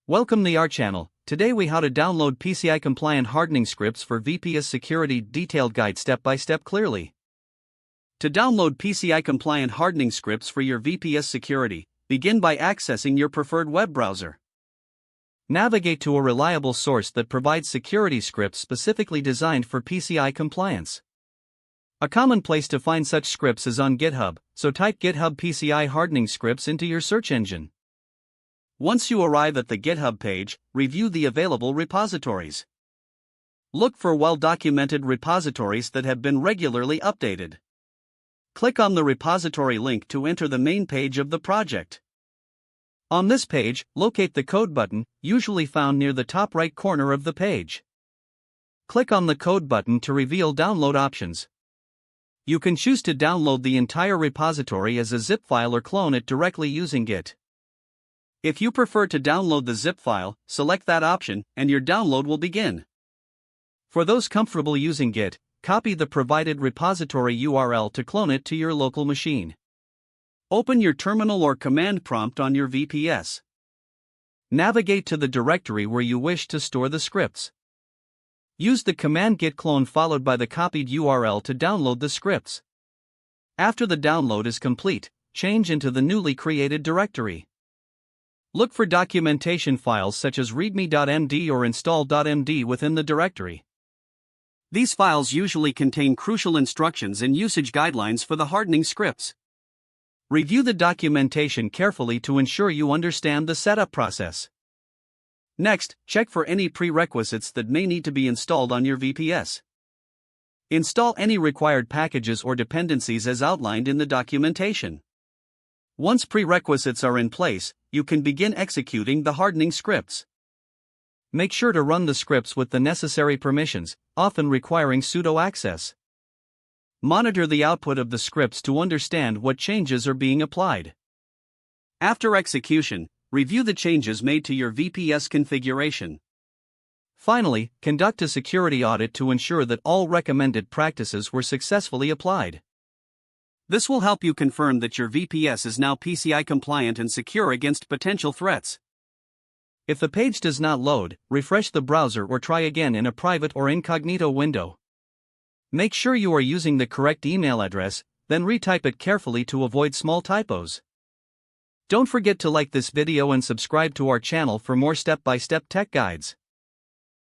Welcome to our channel. Today we how to download PCI-compliant hardening scripts for VPS security detailed guide step by step clearly. To download PCI-compliant hardening scripts for your VPS security, begin by accessing your preferred web browser. Navigate to a reliable source that provides security scripts specifically designed for PCI compliance. A common place to find such scripts is on GitHub, so type GitHub PCI hardening scripts into your search engine. Once you arrive at the GitHub page, review the available repositories. Look for well-documented repositories that have been regularly updated. Click on the repository link to enter the main page of the project. On this page, locate the code button, usually found near the top right corner of the page. Click on the code button to reveal download options. You can choose to download the entire repository as a zip file or clone it directly using Git. If you prefer to download the zip file, select that option, and your download will begin. For those comfortable using Git, copy the provided repository URL to clone it to your local machine. Open your terminal or command prompt on your VPS. Navigate to the directory where you wish to store the scripts. Use the command git clone followed by the copied URL to download the scripts. After the download is complete, change into the newly created directory. Look for documentation files such as readme.md or install.md within the directory. These files usually contain crucial instructions and usage guidelines for the hardening scripts. Review the documentation carefully to ensure you understand the setup process. Next, check for any prerequisites that may need to be installed on your VPS. Install any required packages or dependencies as outlined in the documentation. Once prerequisites are in place, you can begin executing the hardening scripts. Make sure to run the scripts with the necessary permissions, often requiring sudo access. Monitor the output of the scripts to understand what changes are being applied. After execution, review the changes made to your VPS configuration. Finally, conduct a security audit to ensure that all recommended practices were successfully applied. This will help you confirm that your VPS is now PCI compliant and secure against potential threats. If the page does not load, refresh the browser or try again in a private or incognito window. Make sure you are using the correct email address, then retype it carefully to avoid small typos. Don't forget to like this video and subscribe to our channel for more step-by-step tech guides.